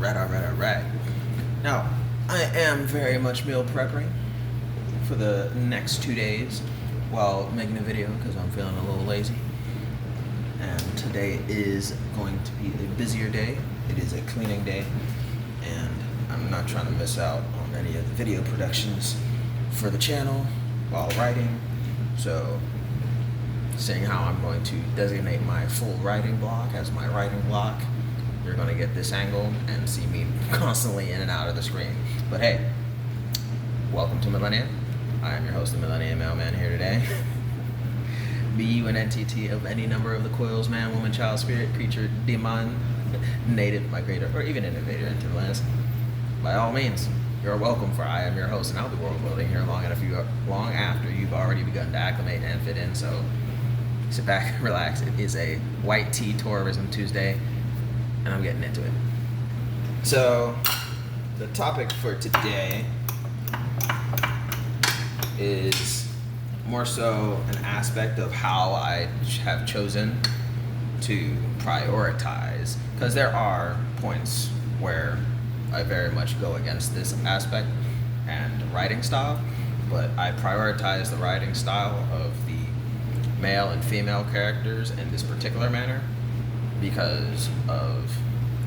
Alright. Now, I am very much meal prepping for the next 2 days while making a video because I'm feeling a little lazy. And today is going to be a busier day. It is a cleaning day, and I'm not trying to miss out on any of the video productions for the channel while writing. So, seeing how I'm going to designate my full writing block as my writing block, you're going to get this angle and see me constantly in and out of the screen. But hey, welcome to Millenia. I am your host, the Millenia Mailman, here today. Be you an entity of any number of the coils, man, woman, child, spirit, creature, demon, native, migrator, or even innovator into the lands, by all means, you're welcome, for I am your host, and I'll be world building here long after you've already begun to acclimate and fit in. So sit back, relax. It is a white tea tourism Tuesday, and I'm getting into it. So the topic for today is more so an aspect of how I have chosen to prioritize, because there are points where I very much go against this aspect and writing style, but I prioritize the writing style of the male and female characters in this particular manner because of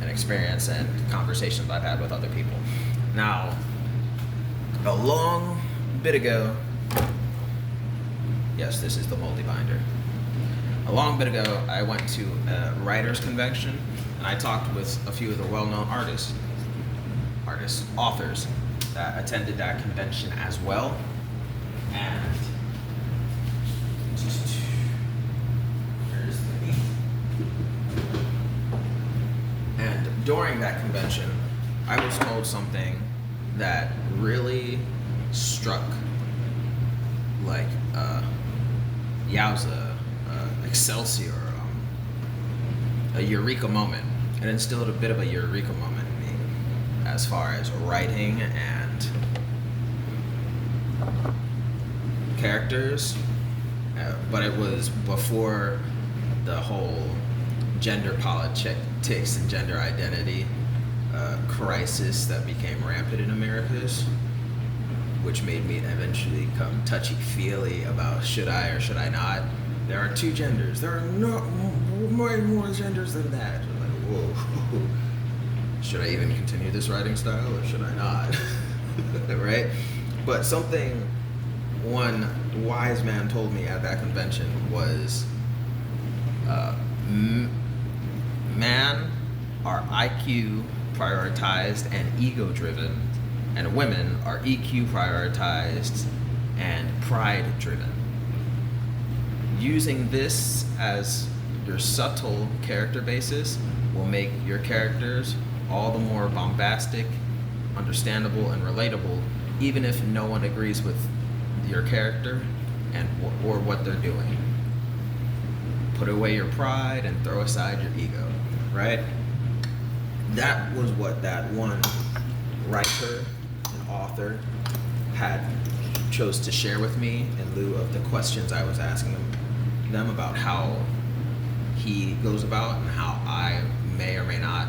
an experience and conversations I've had with other people. Now, a long bit ago, yes, this is the multi-binder. A long bit ago, I went to a writers' convention, and I talked with a few of the well-known authors that attended that convention as well. And during that convention, I was told something that really struck like yowza, excelsior, a eureka moment. It instilled a bit of a eureka moment in me as far as writing and characters, but it was before the whole gender politics and gender identity crisis that became rampant in Americas, which made me eventually become touchy-feely about should I or should I not. There are two genders. There are no more genders than that. I'm like, whoa. Should I even continue this writing style or should I not? Right? But something one wise man told me at that convention was, man are IQ prioritized and ego driven, and women are EQ prioritized and pride driven. Using this as your subtle character basis will make your characters all the more bombastic, understandable, and relatable, even if no one agrees with your character and or what they're doing. Put away your pride and throw aside your ego, right? That was what that one writer and author had chose to share with me in lieu of the questions I was asking them about how he goes about and how I may or may not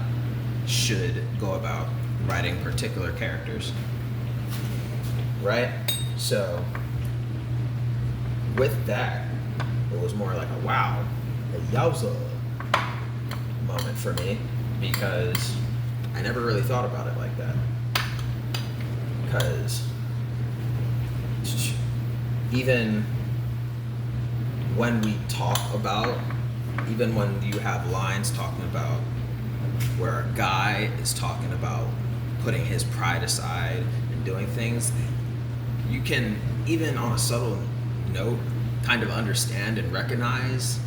should go about writing particular characters, right? So with that, it was more like a wow, a yowza moment for me, because I never really thought about it like that. Because even when we talk about, even when you have lines talking about where a guy is talking about putting his pride aside and doing things, you can, even on a subtle note, kind of understand and recognize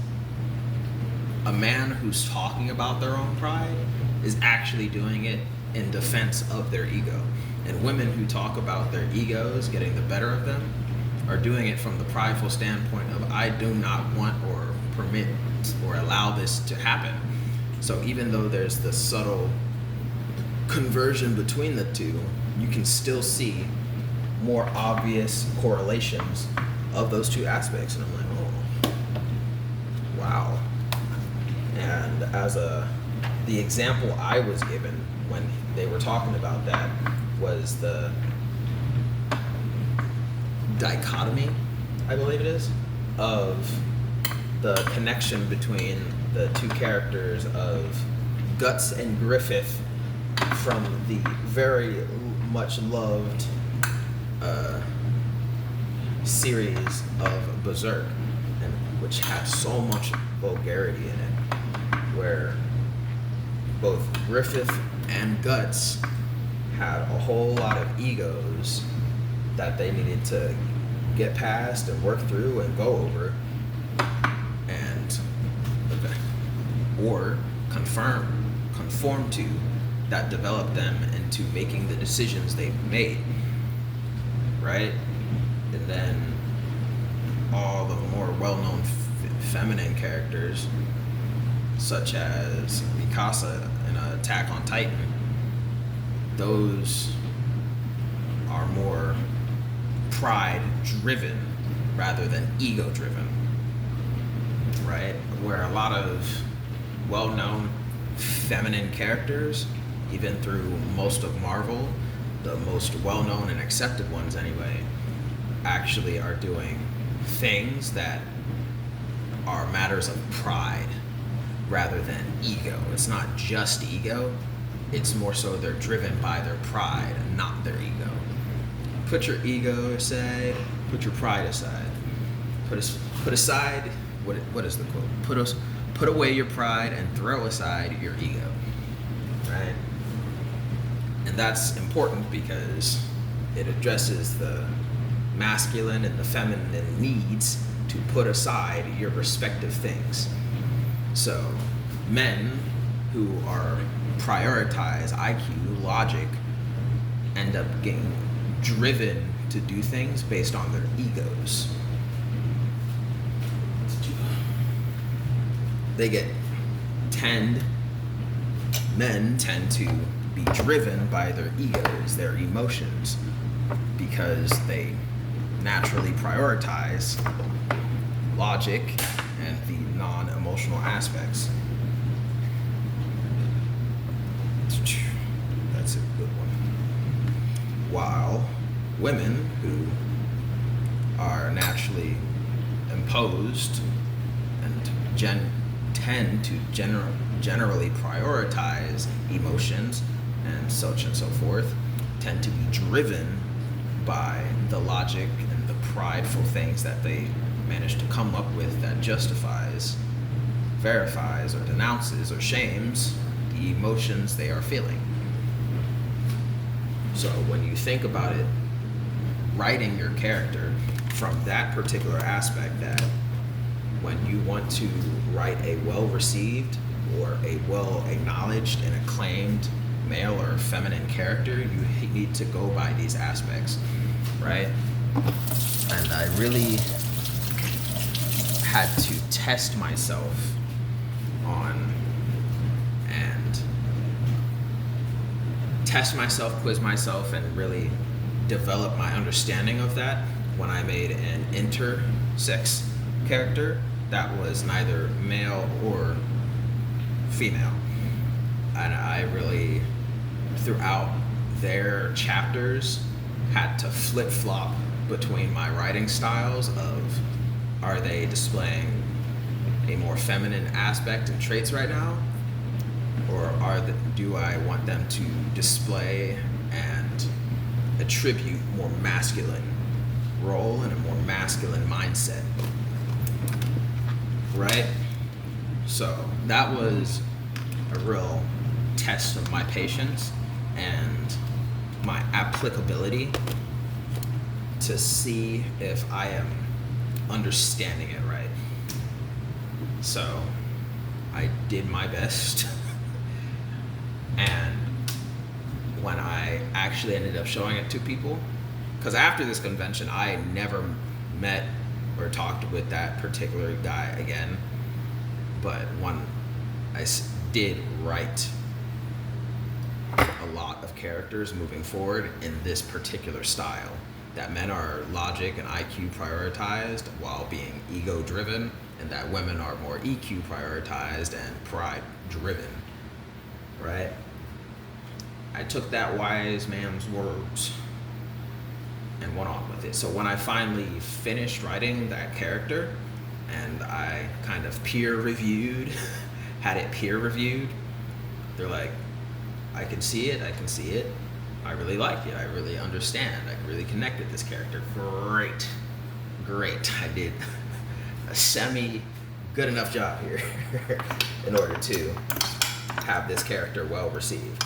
a man who's talking about their own pride is actually doing it in defense of their ego. And women who talk about their egos getting the better of them are doing it from the prideful standpoint of, I do not want or permit or allow this to happen. So even though there's the subtle conversion between the two, you can still see more obvious correlations of those two aspects. And I'm like, oh, wow. And as a the example I was given when they were talking about that was the dichotomy, I believe it is, of the connection between the two characters of Guts and Griffith from the very much loved series of Berserk, and which had so much vulgarity in it, where both Griffith and Guts had a whole lot of egos that they needed to get past and work through and go over, and or conform to, that developed them into making the decisions they've made, right? And then all the more well-known feminine characters, such as Mikasa in Attack on Titan, those are more pride-driven rather than ego-driven, right? Where a lot of well-known feminine characters, even through most of Marvel, the most well-known and accepted ones anyway, actually are doing things that are matters of pride rather than ego. It's not just ego, it's more so they're driven by their pride, not their ego. Put your ego aside, put your pride aside. Put aside, what is the quote? Put away your pride and throw aside your ego, right? And that's important because it addresses the masculine and the feminine needs to put aside your respective things. So men who are prioritize IQ, logic, end up getting driven to do things based on their egos. Men tend to be driven by their egos, their emotions, because they naturally prioritize logic and the non-emotional aspects. That's a good one. While women who are naturally imposed and tend to generally prioritize emotions and such and so forth, tend to be driven by the logic and the prideful things that they manage to come up with that justifies, verifies, or denounces, or shames the emotions they are feeling. So when you think about it, writing your character from that particular aspect, that when you want to write a well-received or a well-acknowledged and acclaimed male or feminine character, you need to go by these aspects, right? And I really had to test myself on and quiz myself, and really develop my understanding of that when I made an intersex character that was neither male or female. And I really, throughout their chapters, had to flip-flop between my writing styles of, are they displaying a more feminine aspect and traits right now, or do I want them to display and attribute more masculine role and a more masculine mindset, right? So that was a real test of my patience and my applicability to see if I am understanding it right. So I did my best. And when I actually ended up showing it to people, because after this convention, I never met or talked with that particular guy again. But when I did write a lot of characters moving forward in this particular style, that men are logic and IQ prioritized while being ego driven, and that women are more EQ prioritized and pride driven. right? I took that wise man's words and went on with it. So when I finally finished writing that character and I kind of peer reviewed, had it peer reviewed, they're like, I can see it, I really like it, I really understand, I really connect with this character. Great. I did a semi good enough job here in order to have this character well received.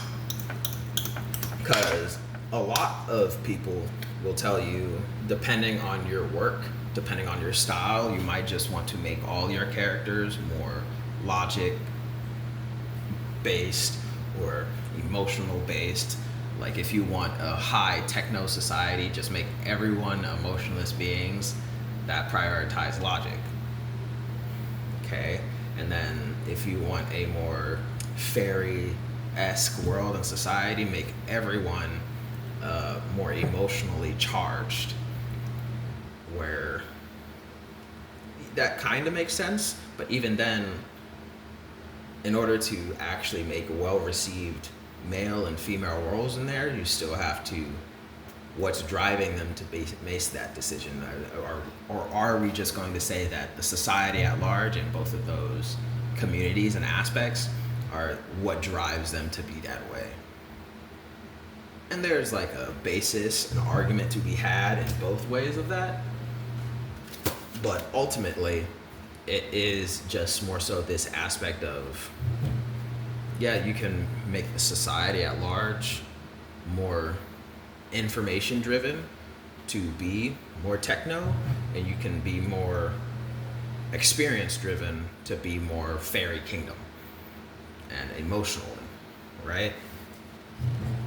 Because a lot of people will tell you, depending on your work, depending on your style, you might just want to make all your characters more logic based or emotional based. Like if you want a high techno society, just make everyone emotionless beings that prioritize logic. Okay? And then if you want a more fairy-esque world and society, make everyone more emotionally charged. Where that kind of makes sense, but even then, in order to actually make well-received male and female roles in there, you still have to, what's driving them to base that decision? Or are we just going to say that the society at large and both of those communities and aspects are what drives them to be that way? And there's like a basis, an argument to be had in both ways of that. But ultimately, it is just more so this aspect of, yeah, you can make the society at large more information driven to be more techno, and you can be more experience driven to be more fairy kingdom and emotional, right?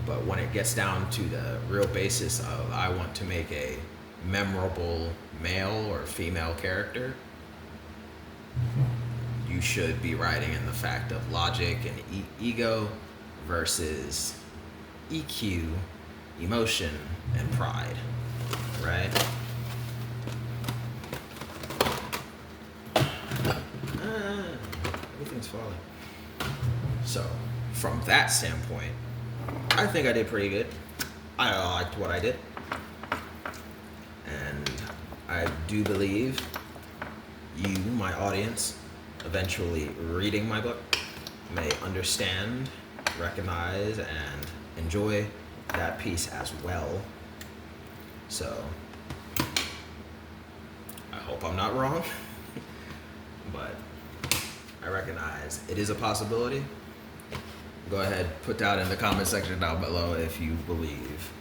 But when it gets down to the real basis of, I want to make a memorable male or female character, you should be writing in the fact of logic and ego versus EQ, emotion, and pride, right? Everything's falling. So, from that standpoint, I think I did pretty good. I liked what I did. And I do believe you, my audience, eventually reading my book, may understand, recognize, and enjoy that piece as well. So, I hope I'm not wrong, but I recognize it is a possibility. Go ahead, put that in the comment section down below if you believe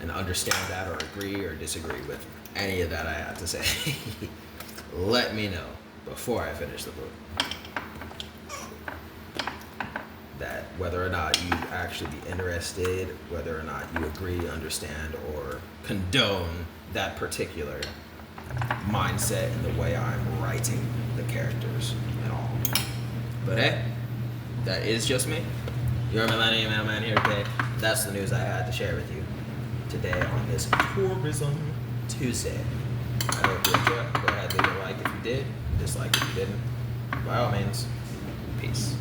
and understand that or agree or disagree with any of that I have to say. Let me know before I finish the book that whether or not you actually be interested, whether or not you agree, understand, or condone that particular mindset in the way I'm writing the characters and all. But hey, that is just me. Your Millenia Mailman here today. That's the news I had to share with you today on this Tourism Tuesday. I hope you enjoyed. Go ahead, leave a like if you did, dislike if you didn't. By all means, peace.